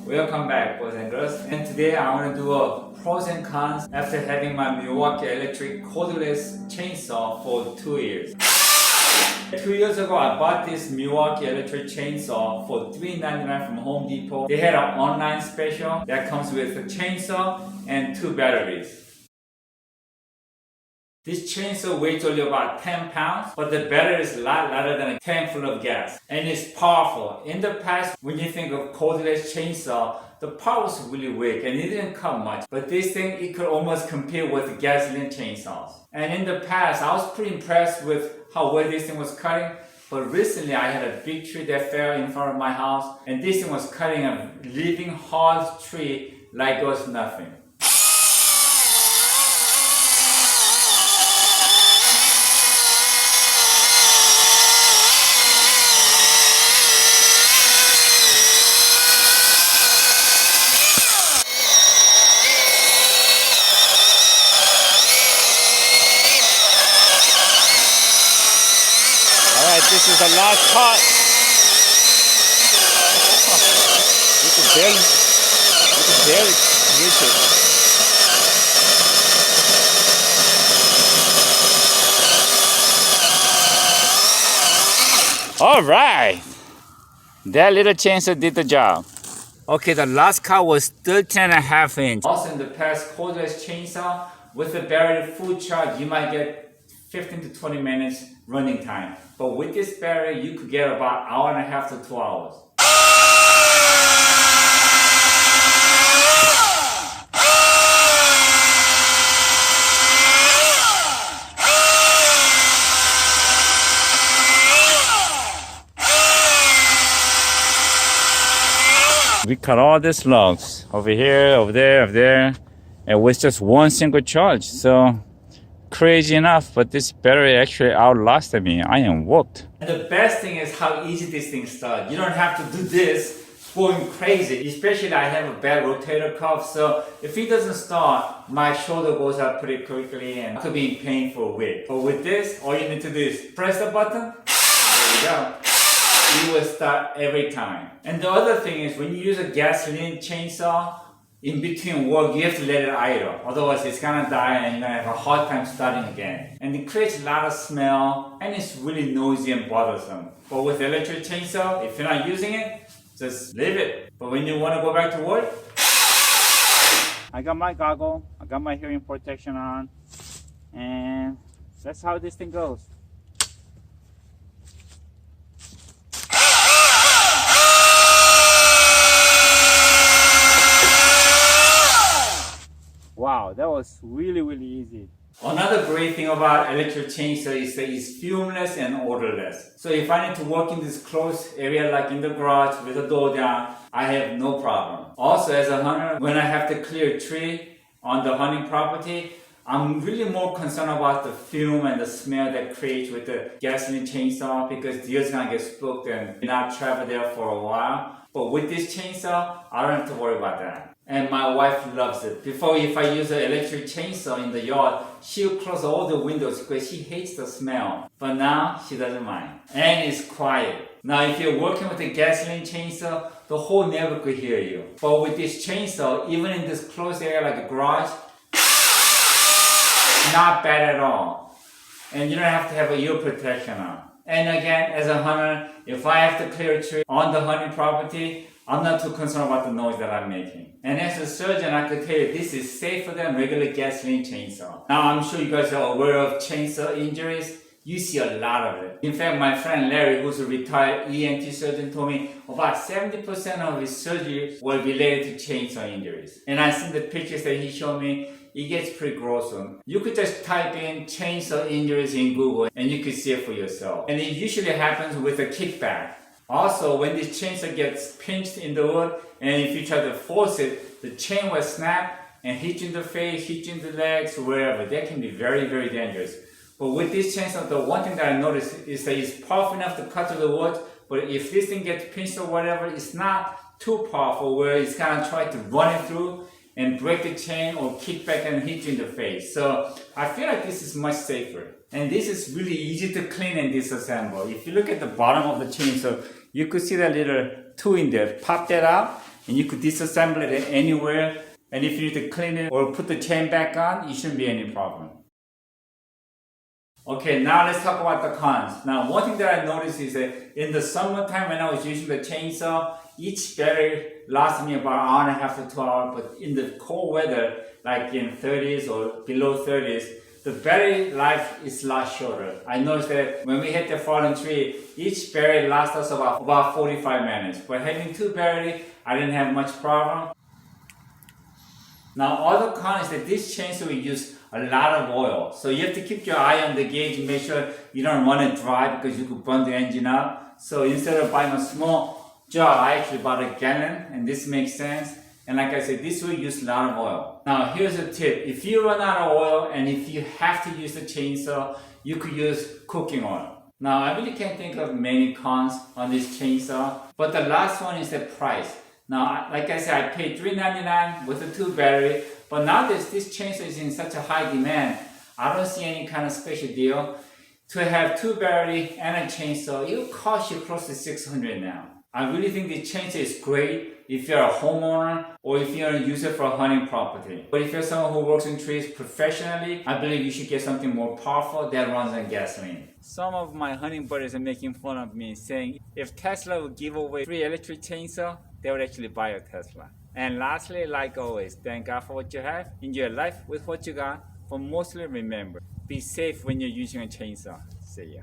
Welcome back, boys and girls. And today I want to do a pros and cons after having my Milwaukee electric cordless chainsaw for 2 years. 2 years ago, I bought this Milwaukee electric chainsaw for $3.99 from Home Depot. They had an online special that comes with a chainsaw and 2 batteries. This chainsaw weighs only about 10 pounds, but the battery is a lot lighter than a tank full of gas. And it's powerful. In the past, when you think of cordless chainsaw, the power was really weak and it didn't cut much. But this thing, it could almost compete with gasoline chainsaws. And in the past, I was pretty impressed with how well this thing was cutting. But recently, I had a big tree that fell in front of my house, and this thing was cutting a living hard tree like it was nothing. Alright, this is the last part. You can barely reach it. Alright, that little chainsaw did the job. Okay, the last cut was 13.5 inches. Also in the past cordless chainsaw, with the battery full charge, you might get 15 to 20 minutes running time. But with this battery, you could get about 1.5 to 2 hours. We cut all these logs over here, over there, and with just one single charge. So crazy enough, but this battery actually outlasted me. I am whooped. And the best thing is how easy this thing starts. You don't have to do this going crazy, especially I have a bad rotator cuff, so if it doesn't start, my shoulder goes up pretty quickly and I could be in pain for a week. But with this, all you need to do is press the button, there you go. It will start every time. And the other thing is when you use a gasoline chainsaw, in between work, you have to let it idle. Otherwise, it's gonna die and you're gonna have a hard time starting again. And it creates a lot of smell and it's really noisy and bothersome. But with electric chainsaw, if you're not using it, just leave it. But when you wanna go back to work, I got my goggle, I got my hearing protection on, and that's how this thing goes. Wow, that was really easy. Another great thing about electric chainsaw is that it's fumeless and odorless. So if I need to work in this closed area like in the garage with the door down, I have no problem. Also as a hunter, when I have to clear a tree on the hunting property, I'm really more concerned about the fume and the smell that creates with the gasoline chainsaw because deer's gonna get spooked and not travel there for a while. But with this chainsaw, I don't have to worry about that. And my wife loves it. Before, if I use an electric chainsaw in the yard, she'll close all the windows because she hates the smell. But now, she doesn't mind. And it's quiet. Now, if you're working with a gasoline chainsaw, the whole neighborhood could hear you. But with this chainsaw, even in this closed area like a garage, not bad at all. And you don't have to have a ear protection on. And again, as a hunter, if I have to clear a tree on the hunting property, I'm not too concerned about the noise that I'm making. And as a surgeon, I could tell you this is safer than regular gasoline chainsaw. Now, I'm sure you guys are aware of chainsaw injuries. You see a lot of it. In fact, my friend Larry, who's a retired ENT surgeon, told me about 70% of his surgeries were related to chainsaw injuries. And I've seen the pictures that he showed me. It gets pretty gruesome. You could just type in chainsaw injuries in Google and you could see it for yourself. And it usually happens with a kickback. Also, when this chainsaw gets pinched in the wood, and if you try to force it, the chain will snap and hit you in the face, hit you in the legs, wherever. That can be very dangerous. But with this chainsaw, the one thing that I noticed is that it's powerful enough to cut through the wood, but if this thing gets pinched or whatever, it's not too powerful where it's gonna try to run it through and break the chain or kick back and hit you in the face. So I feel like this is much safer. And this is really easy to clean and disassemble. If you look at the bottom of the chainsaw, you could see that little tool in there. Pop that out and you could disassemble it anywhere. And if you need to clean it or put the chain back on, it shouldn't be any problem. Okay, now let's talk about the cons. Now, one thing that I noticed is that in the summertime when I was using the chainsaw, each battery lasted me about an hour and a half to 2 hours. But in the cold weather, like in 30s or below 30s, the battery life is a lot shorter. I noticed that when we hit the fallen tree, each battery lasts us about 45 minutes. But having two batteries, I didn't have much problem. Now, other con is that this chainsaw will use a lot of oil. So you have to keep your eye on the gauge and make sure you don't run it dry because you could burn the engine up. So instead of buying a small jar, I actually bought a gallon, and this makes sense. And like I said, this will use a lot of oil. Now, here's a tip. If you run out of oil and if you have to use the chainsaw, you could use cooking oil. Now, I really can't think of many cons on this chainsaw, but the last one is the price. Now, like I said, I paid $3.99 with a 2 battery, but now that this chainsaw is in such a high demand, I don't see any kind of special deal. To have 2 battery and a chainsaw, it will cost you close to $600 now. I really think the chainsaw is great if you're a homeowner or if you're a user for a hunting property. But if you're someone who works in trees professionally, I believe you should get something more powerful that runs on gasoline. Some of my hunting buddies are making fun of me, saying if Tesla would give away free electric chainsaw, they would actually buy a Tesla. And lastly, like always, thank God for what you have. Enjoy life with what you got. But mostly remember, be safe when you're using a chainsaw. See ya.